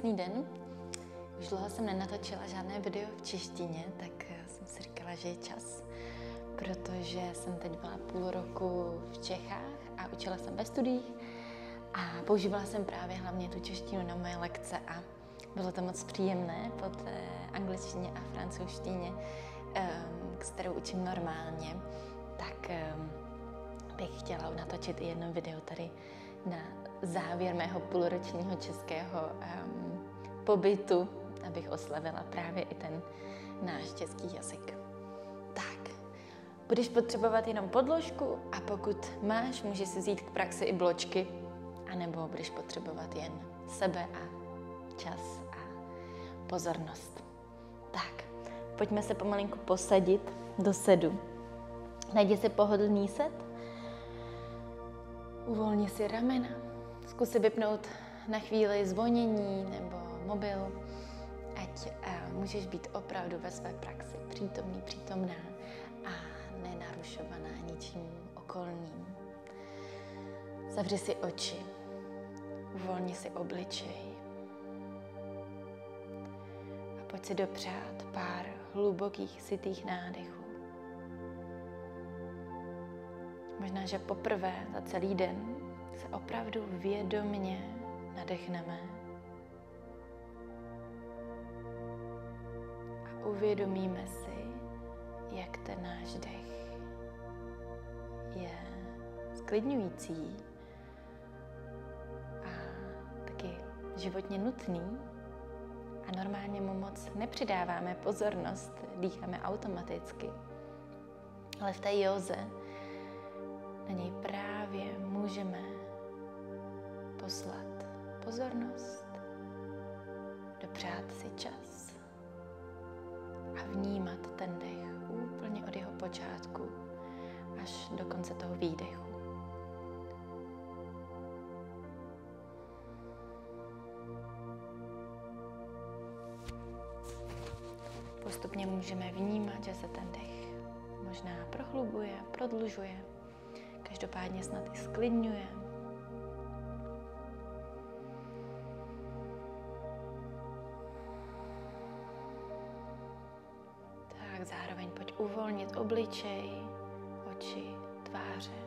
krásný den. Už dlouho jsem nenatočila žádné video v češtině, tak jsem si říkala, že je čas, protože jsem teď byla půl roku v Čechách a učila jsem ve studiích a používala jsem právě hlavně tu češtinu na moje lekce a bylo to moc příjemné po té angličtině a francouzštině, s kterou učím normálně, tak bych chtěla natočit i jedno video tady na závěr mého půlročního českého pobytu, abych oslavila právě i ten náš český jazyk. Tak, budeš potřebovat jenom podložku a pokud máš, můžeš si vzít k praxi i bločky, anebo budeš potřebovat jen sebe a čas a pozornost. Tak, pojďme se pomalinku posadit do sedu. Najdi si pohodlný set, uvolni si ramena, zkus si vypnout na chvíli zvonění nebo mobil, ať můžeš být opravdu ve své praxi přítomná a nenarušovaná ničím okolním. Zavři si oči, uvolni si obličej a pojď si dopřát pár hlubokých, sytých nádechů. Možná, že poprvé za celý den se opravdu vědomně nadechneme a uvědomíme si, jak ten náš dech je sklidňující a taky životně nutný a normálně mu moc nepřidáváme pozornost, dýcháme automaticky. Ale v té józe na něj právě můžeme poslat pozornost, dopřát si čas a vnímat ten dech úplně od jeho počátku až do konce toho výdechu. Postupně můžeme vnímat, že se ten dech možná prohlubuje, prodlužuje, každopádně snad i sklidňuje. Tak zároveň pojď uvolnit obličej, oči, tváře.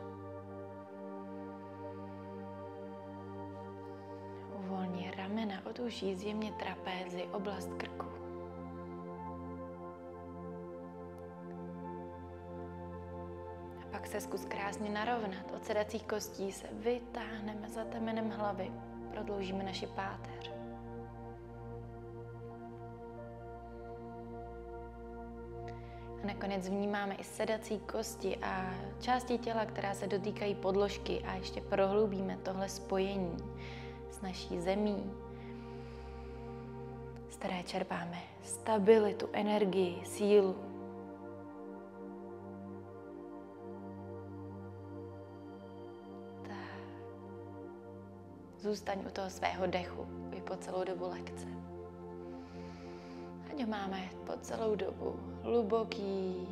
Uvolni ramena od uší, zjemně trapézy, oblast krku. Pak se zkus krásně narovnat. Od sedacích kostí se vytáhneme za temenem hlavy. Prodloužíme naši páteř. A nakonec vnímáme i sedací kosti a části těla, která se dotýkají podložky a ještě prohloubíme tohle spojení s naší zemí, z které čerpáme stabilitu, energii, sílu. Zůstaň u toho svého dechu i po celou dobu lekce. Ať ho máme po celou dobu hluboký,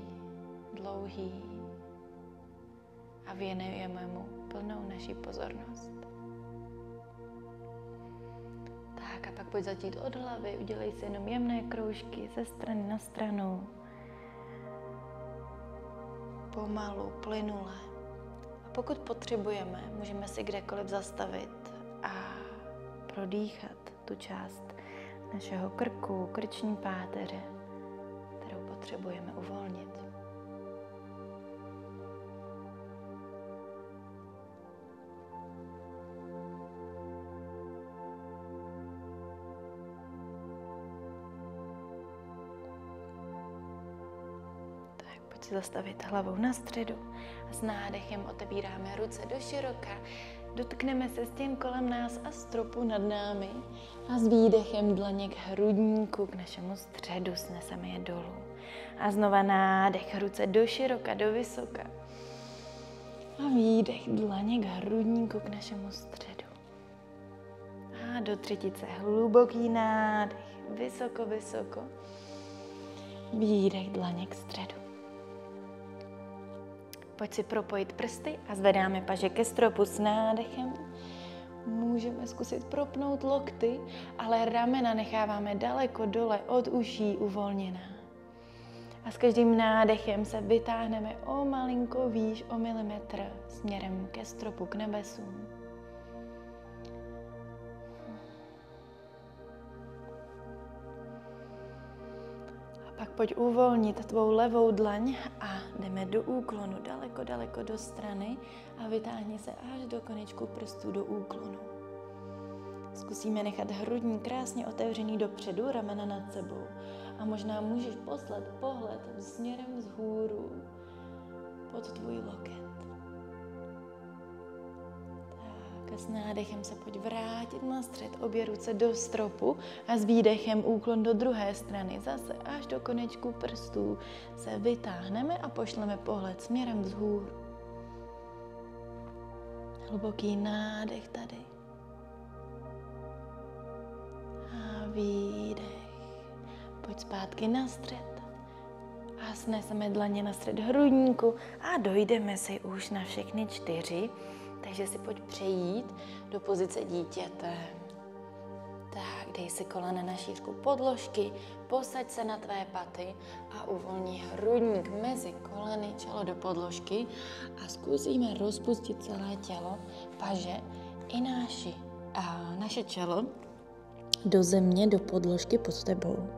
dlouhý a věnujeme mu plnou naši pozornost. Tak a pak pojď začít od hlavy, udělej si jenom jemné kroužky ze strany na stranu. Pomalu, plynule. A pokud potřebujeme, můžeme si kdekoliv zastavit a prodýchat tu část našeho krku, krční páteře, kterou potřebujeme uvolnit. Tak pojď si zastavit hlavou na středu a s nádechem otevíráme ruce do široka. Dotkneme se stěn kolem nás a stropu nad námi a s výdechem dlaně k hrudníku, k našemu středu sneseme je dolů. A znova nádech, ruce do široka, do vysoka. A výdech dlaně k hrudníku, k našemu středu. A do třetice hluboký nádech, vysoko, vysoko. Výdech dlaně k středu. Pojď si propojit prsty a zvedáme paže ke stropu s nádechem. můžeme zkusit propnout lokty, ale ramena necháváme daleko dole od uší uvolněná. A s každým nádechem se vytáhneme o malinko výš, o milimetr směrem ke stropu, k nebesům. A pak pojď uvolnit tvou levou dlaň a jdeme do úklonu, daleko, daleko do strany a vytáhni se až do konečku prstů do úklonu. Zkusíme nechat hrudník krásně otevřený dopředu, ramena nad sebou. A možná můžeš poslat pohled směrem vzhůru pod tvůj loket. Tak a s nádechem se pojď vrátit na střed, obě ruce do stropu a s výdechem úklon do druhé strany. Zase až do konečku prstů se vytáhneme a pošleme pohled směrem vzhůru. Hluboký nádech tady. A výdech. Pojď zpátky na střed a sneseme dlaně na střed hrudníku a dojdeme si už na všechny 4. Takže si pojď přejít do pozice dítěte. Tak, dej si kolena na šířku podložky, posaď se na tvé paty a uvolni hrudník mezi koleny, čelo do podložky a zkusíme rozpustit celé tělo, paže i naše čelo do země, do podložky pod tebou.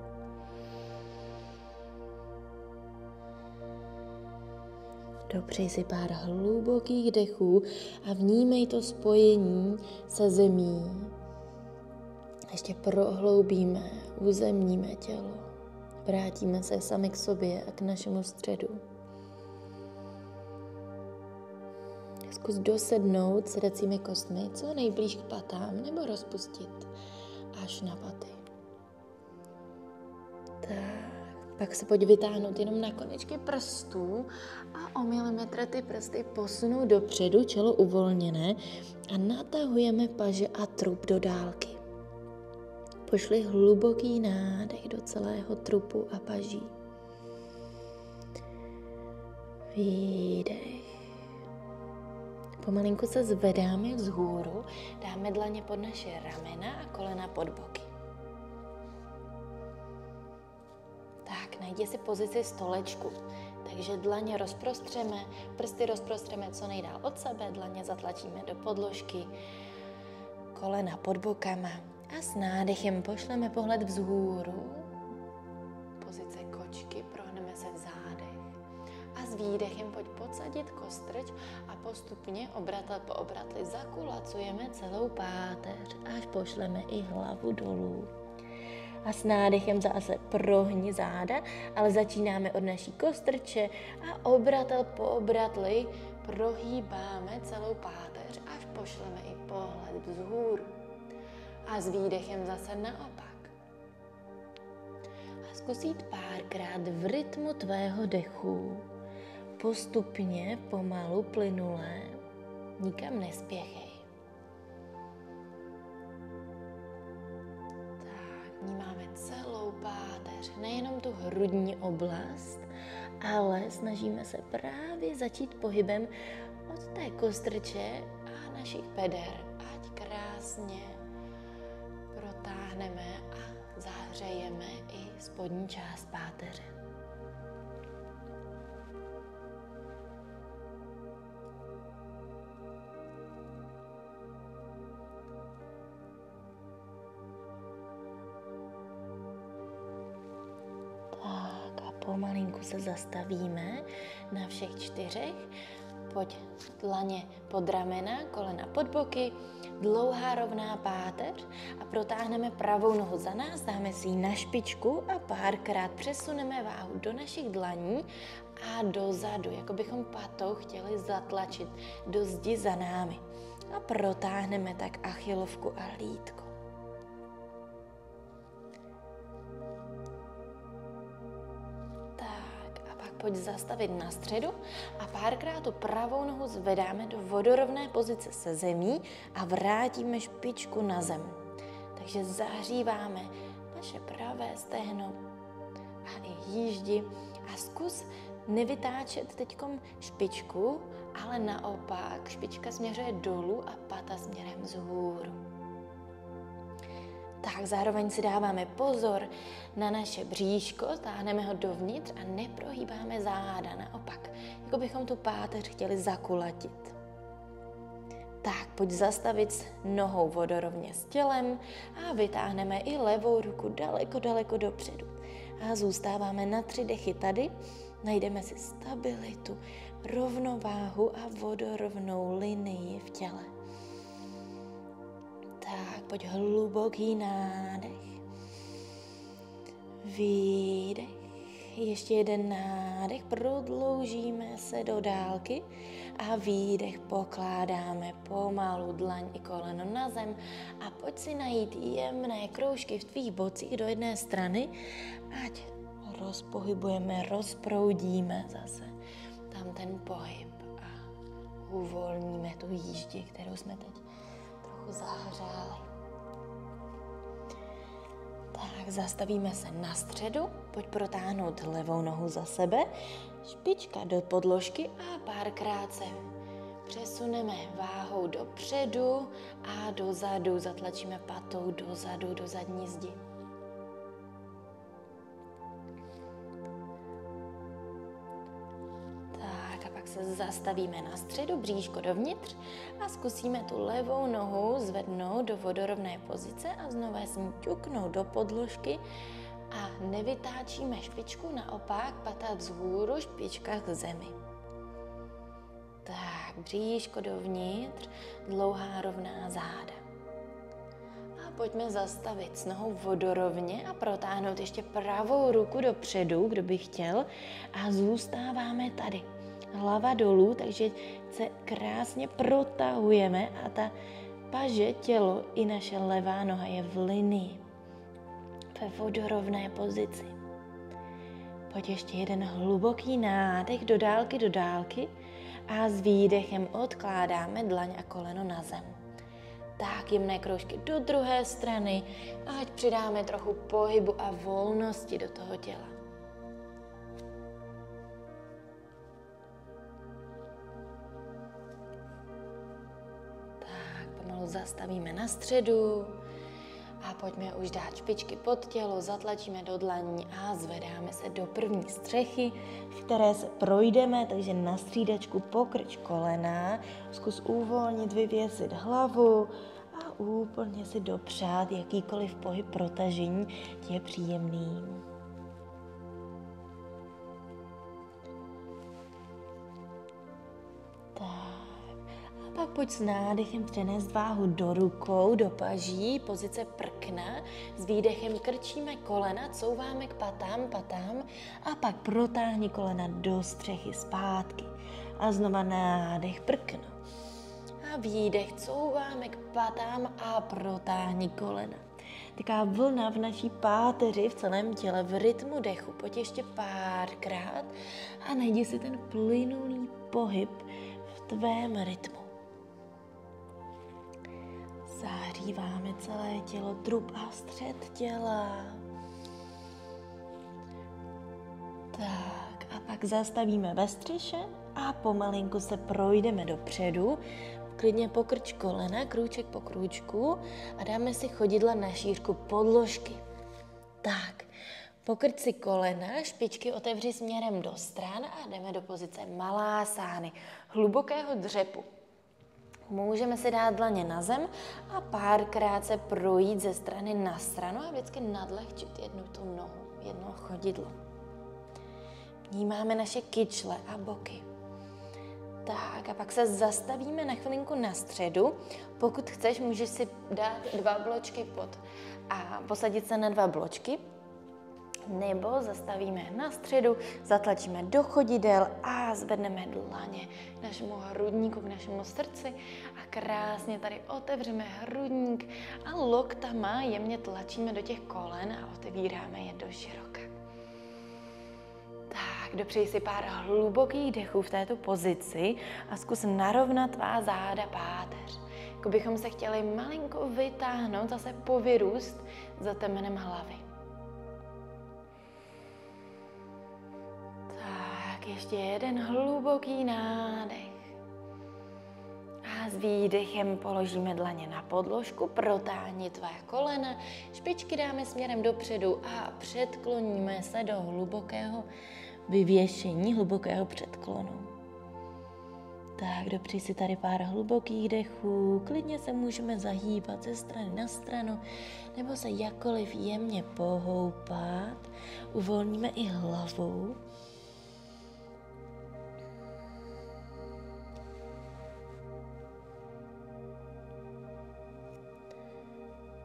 Dopřej si pár hlubokých dechů a vnímej to spojení se zemí. Ještě prohloubíme, uzemníme tělo. Vrátíme se sami k sobě a k našemu středu. Zkus dosednout sedacími kostmi co nejblíž k patám nebo rozpustit až na paty. Tak. Pak se pojď vytáhnout jenom na konečky prstů a o milimetr ty prsty posunout dopředu, čelo uvolněné a natahujeme paže a trup do dálky. Pošli hluboký nádech do celého trupu a paží. Výdech. Pomalinku se zvedáme vzhůru, dáme dlaně pod naše ramena a kolena pod boky. Tak, najdi si pozici stolečku. Takže dlaně rozprostřeme, prsty rozprostřeme co nejdál od sebe, dlaně zatlačíme do podložky, kolena pod bokama a s nádechem pošleme pohled vzhůru. Pozice kočky, prohneme se v zádech. A s výdechem pojď podsadit kostrč a postupně obratel po obratli zakulacujeme celou páteř, až pošleme i hlavu dolů. A s nádechem zase prohni záda, ale začínáme od naší kostrče a obratel po obratli prohýbáme celou páteř, až pošleme i pohled vzhůru. A s výdechem zase naopak. A zkus jít párkrát v rytmu tvého dechu. Postupně, pomalu, plynule, nikam nespěchej. Vnímáme celou páteř, nejenom tu hrudní oblast, ale snažíme se právě začít pohybem od té kostrče a našich beder, ať krásně protáhneme a zahřejeme i spodní část páteře. Pomalinku se zastavíme na všech 4. Pojď dlaně pod ramena, kolena pod boky, dlouhá rovná páteř a protáhneme pravou nohu za nás, dáme si ji na špičku a párkrát přesuneme váhu do našich dlaní a dozadu, jako bychom patou chtěli zatlačit do zdi za námi. A protáhneme tak achilovku a lítko. Pojď zastavit na středu a párkrát tu pravou nohu zvedáme do vodorovné pozice se zemí a vrátíme špičku na zem. Takže zahříváme naše pravé stehno a i jíždi A zkus nevytáčet teďkom špičku, ale naopak špička směřuje dolů a pata směrem vzhůru. Tak zároveň si dáváme pozor na naše bříško, táhneme ho dovnitř a neprohýbáme záda, naopak, jako bychom tu páteř chtěli zakulatit. Tak, pojď zastavit s nohou vodorovně s tělem a vytáhneme i levou ruku daleko, daleko dopředu. A zůstáváme na 3 dechy tady, najdeme si stabilitu, rovnováhu a vodorovnou linii v těle. Tak, pojď hluboký nádech, výdech, ještě jeden nádech, prodloužíme se do dálky a výdech pokládáme pomalu dlaň i koleno na zem a pojď si najít jemné kroužky v tvých bocích do jedné strany, ať rozpohybujeme, rozproudíme zase tam ten pohyb a uvolníme tu jíždi, kterou jsme teď trochu zahřáli. Tak, zastavíme se na středu, pojď protáhnout levou nohu za sebe, špička do podložky a párkrát se přesuneme váhou dopředu a dozadu, zatlačíme patou dozadu do zadní zdi. Se zastavíme na středu, bříško dovnitř a zkusíme tu levou nohu zvednout do vodorovné pozice a znovu s ní ťuknout do podložky a nevytáčíme špičku, naopak pata vzhůru, špička k zemi. Tak, bříško dovnitř, dlouhá rovná záda. A pojďme zastavit s nohou vodorovně a protáhnout ještě pravou ruku dopředu, kdo by chtěl, a zůstáváme tady. Hlava dolů, takže se krásně protahujeme a ta paže, tělo i naše levá noha je v linii, ve vodorovné pozici. Pojď ještě jeden hluboký nádech do dálky a s výdechem odkládáme dlaň a koleno na zem. Tak, jemné kroužky do druhé strany, ať přidáme trochu pohybu a volnosti do toho těla. Zastavíme na středu a pojďme už dát špičky pod tělo, zatlačíme do dlaní a zvedáme se do první střechy, v které se projdeme, takže na střídačku pokrč kolena, zkus uvolnit, vyvěsit hlavu a úplně si dopřát jakýkoliv pohyb protažení je příjemný. Pak pojď s nádechem přenést váhu do rukou, do paží, pozice prkna. S výdechem krčíme kolena, couváme k patám a pak protáhni kolena do střechy zpátky. A znova nádech prkno. A výdech couváme k patám a protáhni kolena. Taková vlna v naší páteři, v celém těle, v rytmu dechu. Pojď ještě párkrát a najdi si ten plynulý pohyb v tvém rytmu. Zahříváme celé tělo, trup a střed těla. Tak a pak zastavíme ve střeše a pomalinku se projdeme dopředu. Klidně pokrč kolena, krůček po krůčku a dáme si chodidla na šířku podložky. Tak, pokrč si kolena, špičky otevři směrem do stran a jdeme do pozice malásány, hlubokého dřepu. Můžeme si dát dlaně na zem a párkrát se projít ze strany na stranu a vždycky nadlehčit jednu tu nohu, jedno chodidlo. Vnímáme naše kyčle a boky. Tak a pak se zastavíme na chvilinku na středu. Pokud chceš, můžeš si dát 2 bločky pod a posadit se na 2 bločky. Nebo zastavíme na středu, zatlačíme do chodidel a zvedneme dlaně k našemu hrudníku, k našemu srdci a krásně tady otevřeme hrudník a loktama jemně tlačíme do těch kolen a otevíráme je do široka. Tak, dopřeji si pár hlubokých dechů v této pozici a zkus narovnat tvá záda, páteř. Jako bychom se chtěli malinko vytáhnout, zase povyrůst za temenem hlavy. ještě jeden hluboký nádech. A s výdechem položíme dlaně na podložku, protáhni tvé kolena, špičky dáme směrem dopředu a předkloníme se do hlubokého vyvěšení, hlubokého předklonu. Tak, dopřij si tady pár hlubokých dechů, klidně se můžeme zahýbat ze strany na stranu, nebo se jakkoliv jemně pohoupat, uvolníme i hlavu.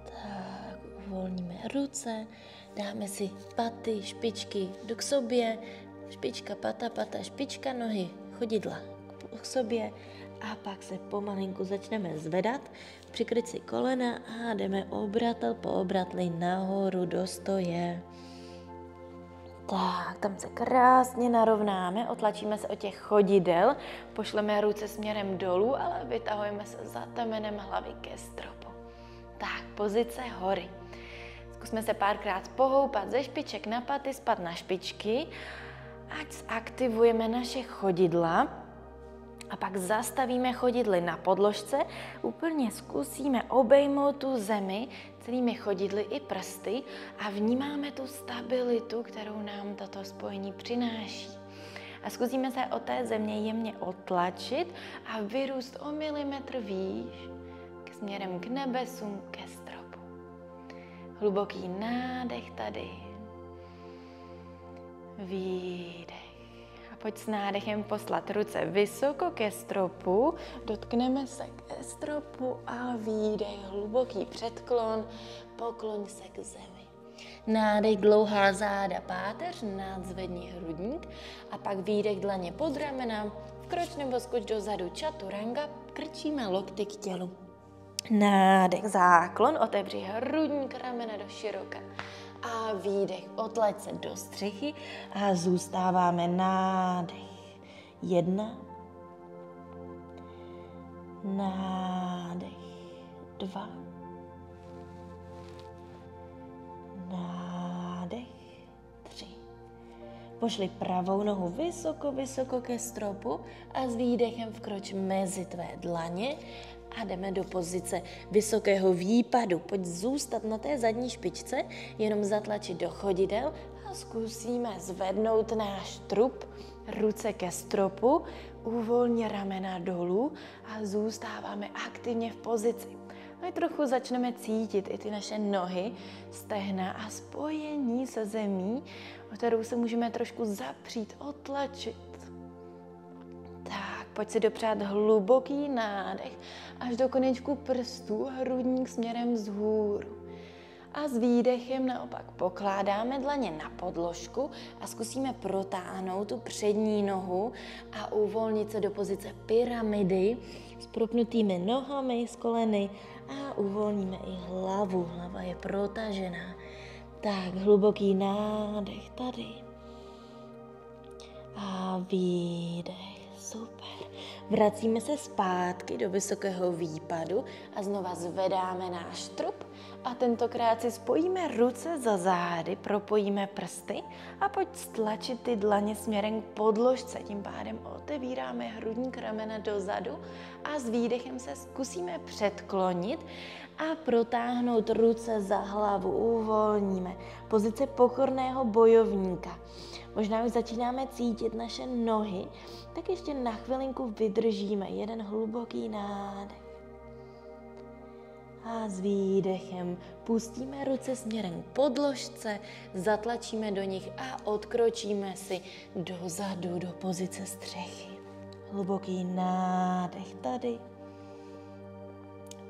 Tak, uvolníme ruce, dáme si paty, špičky k sobě, špička pata, pata, špička nohy, chodidla k sobě a pak se pomalinku začneme zvedat, přikryt si kolena a jdeme obratel po obratli nahoru do stoje. Tak, tam se krásně narovnáme, otlačíme se od těch chodidel, pošleme ruce směrem dolů, ale vytahujeme se za temenem hlavy ke stropu. Tak, pozice hory. Zkusme se párkrát pohoupat ze špiček na paty, spad na špičky, ať zaktivujeme naše chodidla. A pak zastavíme chodidly na podložce, úplně zkusíme obejmout tu zemi celými chodidly i prsty a vnímáme tu stabilitu, kterou nám toto spojení přináší. A zkusíme se od té země jemně otlačit a vyrůst o milimetr výš směrem k nebesům, ke stropu. Hluboký nádech tady. Výdech. Pojď s nádechem poslat ruce vysoko ke stropu, dotkneme se ke stropu a výdech, hluboký předklon, pokloň se k zemi. Nádech, dlouhá záda, páteř, nadzvedni hrudník a pak výdech, dlaně pod ramena, vkroč nebo skoč dozadu, chaturanga, krčíme lokty k tělu. Nádech, záklon, otevři hrudník, ramena do široka. A výdech, otlač se do střechy a zůstáváme nádech. 1, nádech, 2, nádech, 3. Pošli pravou nohu vysoko, vysoko ke stropu a s výdechem vkroč mezi tvé dlaně a jdeme do pozice vysokého výpadu. Pojď zůstat na té zadní špičce, jenom zatlačit do chodidel a zkusíme zvednout náš trup, ruce ke stropu, uvolni ramena dolů a zůstáváme aktivně v pozici. A trochu začneme cítit i ty naše nohy, stehna a spojení se zemí, o kterou se můžeme trošku zapřít, otlačit. Tak, pojď si dopřát hluboký nádech až do konečku prstů, hrudník směrem vzhůru. A s výdechem naopak pokládáme dlaně na podložku a zkusíme protáhnout tu přední nohu a uvolnit se do pozice pyramidy s propnutými nohami, z koleny a uvolníme i hlavu. Hlava je protažená. Tak, hluboký nádech tady. A výdech. Super. Vracíme se zpátky do vysokého výpadu a znova zvedáme náš trup a tentokrát si spojíme ruce za zády, propojíme prsty a pojď stlačit ty dlaně směrem k podložce. Tím pádem otevíráme hrudník, ramena dozadu a s výdechem se zkusíme předklonit a protáhnout ruce za hlavu. Uvolníme. Pozice pokorného bojovníka. Možná už začínáme cítit naše nohy, tak ještě na chvilinku vydržíme. Jeden hluboký nádech. A s výdechem pustíme ruce směrem k podložce, zatlačíme do nich a odkročíme si dozadu do pozice střechy. Hluboký nádech tady.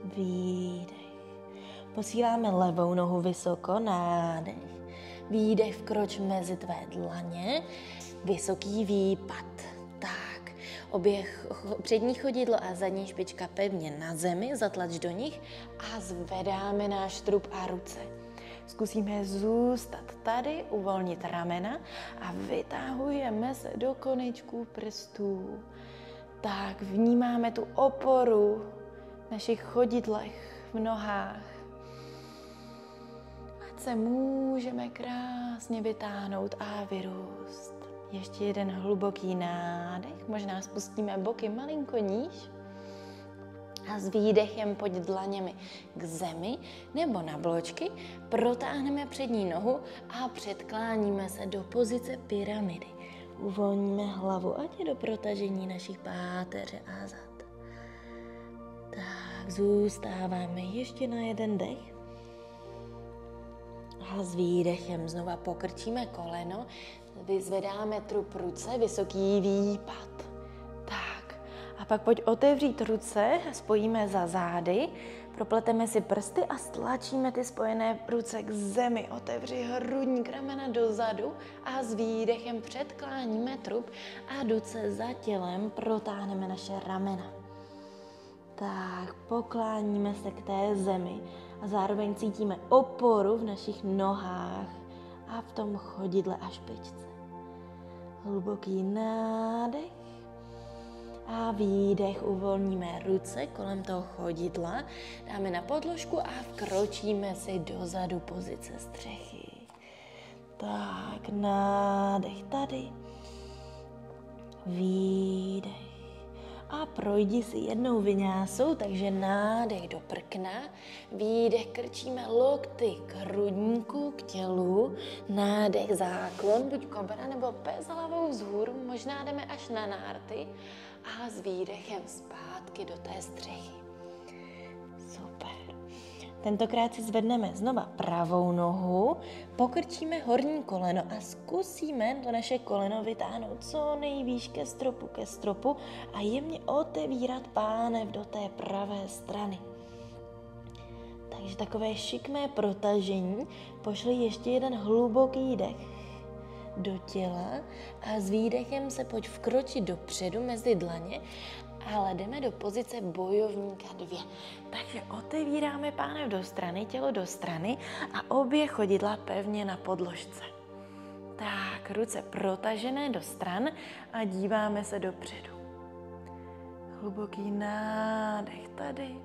Výdech. Posíláme levou nohu vysoko, nádech. Výdech, vkroč mezi tvé dlaně, vysoký výpad. Tak, obě přední chodidlo a zadní špička pevně na zemi, zatlač do nich a zvedáme náš trup a ruce. Zkusíme zůstat tady, uvolnit ramena a vytahujeme se do konečků prstů. Tak, vnímáme tu oporu v našich chodidlech, v nohách. Se můžeme krásně vytáhnout a vyrůst. Ještě jeden hluboký nádech, možná spustíme boky malinko níž. A s výdechem pojď dlaněmi k zemi nebo na bločky, protáhneme přední nohu a předkláníme se do pozice pyramidy. Uvolníme hlavu, ať je do protažení našich páteře a zad. Tak, zůstáváme ještě na jeden dech. A s výdechem znova pokrčíme koleno, vyzvedáme trup ruce, vysoký výpad. Tak, a pak pojď otevřít ruce, spojíme za zády, propleteme si prsty a stlačíme ty spojené ruce k zemi. Otevři hrudník, ramena dozadu a s výdechem předkláníme trup a ruce za tělem protáhneme naše ramena. Tak, pokláníme se k té zemi a zároveň cítíme oporu v našich nohách a v tom chodidle a špičce. Hluboký nádech a výdech, uvolníme ruce kolem toho chodidla, dáme na podložku a vkročíme si dozadu pozice střechy. Tak, nádech tady, výdech. A projdi si jednou vinyásou, takže nádech do prkna, výdech, krčíme lokty k hrudníku, k tělu, nádech, záklon, buď kobra nebo pes hlavou vzhůru, možná jdeme až na nárty a s výdechem zpátky do té střechy. Super. Tentokrát si zvedneme znova pravou nohu, pokrčíme horní koleno a zkusíme to naše koleno vytáhnout co nejvýš ke stropu a jemně otevírat pánev do té pravé strany. Takže takové šikmé protažení, pošli ještě jeden hluboký dech do těla a s výdechem se pojď vkročit dopředu mezi dlaně, ale jdeme do pozice bojovníka 2. Takže otevíráme pánev do strany, tělo do strany a obě chodidla pevně na podložce. Tak, ruce protažené do stran a díváme se dopředu. Hluboký nádech tady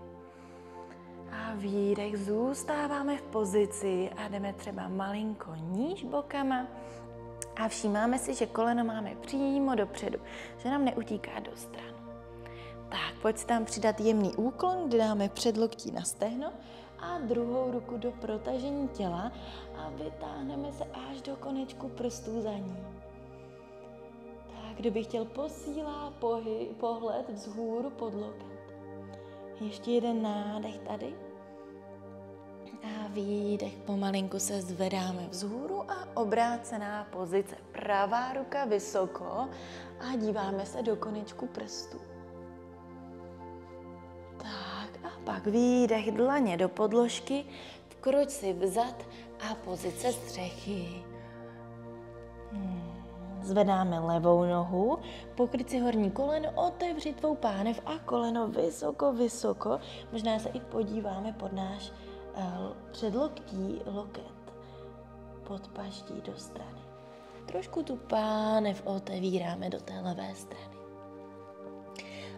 a výdech, zůstáváme v pozici a jdeme třeba malinko níž bokama a všímáme si, že koleno máme přímo dopředu, že nám neutíká do stran. Tak, pojď si tam přidat jemný úklon, kdy dáme předloktí na stehno a druhou ruku do protažení těla a vytáhneme se až do konečku prstů za ní. Tak, kdo by chtěl, posílá pohled vzhůru pod loket. Ještě jeden nádech tady a výdech, pomalinku se zvedáme vzhůru a obrácená pozice. Pravá ruka vysoko a díváme se do konečku prstů. Tak a pak výdech, dlaně do podložky, vkroč si vzad a pozice střechy. Zvedáme levou nohu, pokryt si horní koleno, otevři tvou pánev a koleno vysoko, vysoko. Možná se i podíváme pod náš předloktí, loket, pod paždí do strany. Trošku tu pánev otevíráme do té levé strany.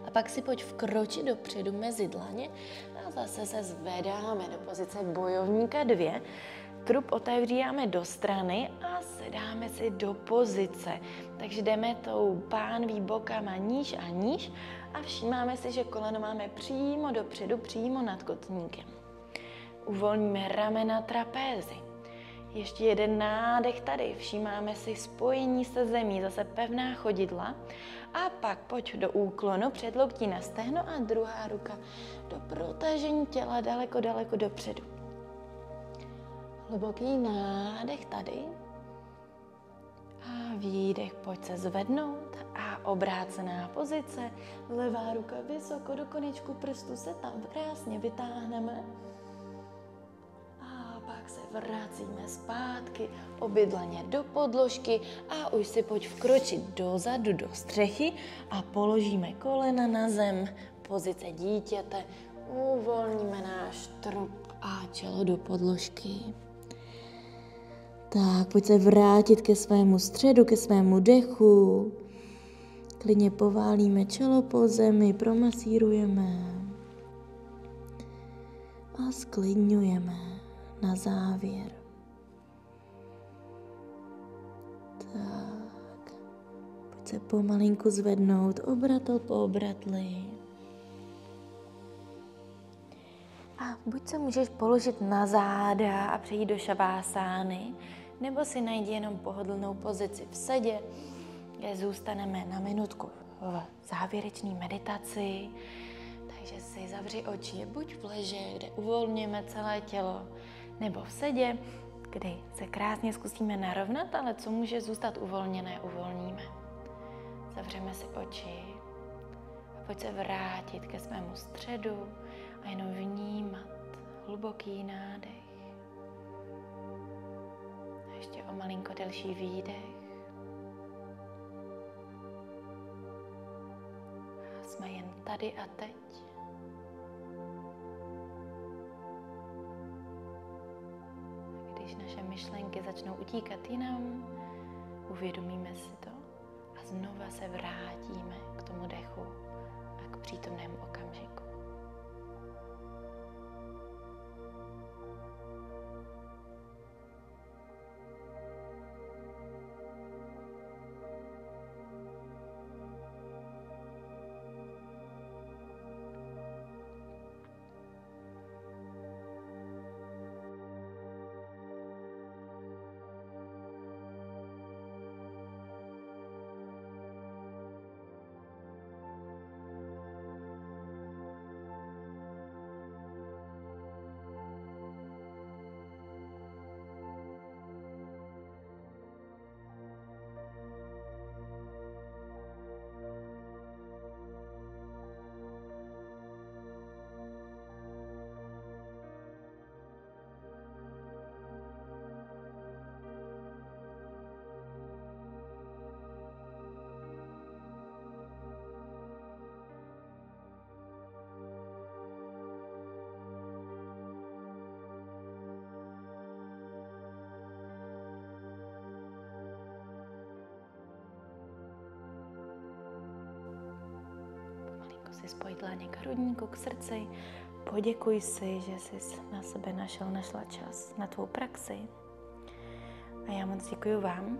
A pak si pojď vkročit dopředu mezi dlaně a zase se zvedáme do pozice bojovníka 2. Trup otevříváme do strany a sedáme si do pozice. Takže jdeme tou pánví bokama níž a níž a všímáme si, že koleno máme přímo dopředu, přímo nad kotníkem. Uvolníme ramena, trapézy. Ještě jeden nádech tady, všímáme si spojení se zemí, zase pevná chodidla. A pak pojď do úklonu, předloktí na stehno a druhá ruka do protažení těla daleko, daleko dopředu. Hluboký nádech tady a výdech, pojď se zvednout a obrácená pozice. Levá ruka vysoko do konečku prstu se tam krásně vytáhneme. A pak se vracíme zpátky, obě dlaně do podložky a už si pojď vkročit dozadu do střechy a položíme kolena na zem, pozice dítěte, uvolníme náš trup a čelo do podložky. Tak, pojď se vrátit ke svému středu, ke svému dechu. Klidně poválíme čelo po zemi, promasírujeme a sklidňujeme na závěr. Tak. pojď se pomalinku zvednout, obratl po obratli. A buď se můžeš položit na záda a přejít do šavásány, nebo si najdi jenom pohodlnou pozici v sedě, kde zůstaneme na minutku v závěrečné meditaci. Takže si zavři oči, buď v leže, kde uvolňujeme celé tělo, nebo v sedě, kdy se krásně zkusíme narovnat, ale co může zůstat uvolněné, uvolníme. Zavřeme si oči a pojď se vrátit ke svému středu a jenom vnímat hluboký nádech. A ještě o malinko delší výdech. A jsme jen tady a teď. Když naše myšlenky začnou utíkat jinam, uvědomíme si to a znova se vrátíme k tomu dechu a k přítomnému okamžiku. Si spoj dlaně k hrudníku, k srdci. Poděkuj si, že jsi na sebe našla čas na tvou praxi. A já moc děkuji vám,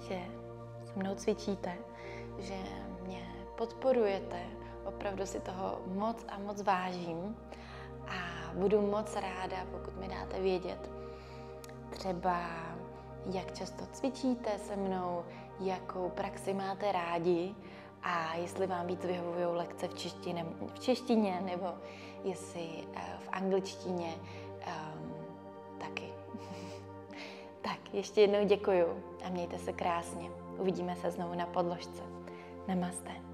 že se mnou cvičíte, že mě podporujete. Opravdu si toho moc a moc vážím. A budu moc ráda, pokud mi dáte vědět, třeba jak často cvičíte se mnou, jakou praxi máte rádi, a jestli vám víc vyhovují lekce v češtině nebo jestli v angličtině taky. Tak, ještě jednou děkuju a mějte se krásně. Uvidíme se znovu na podložce. Namaste.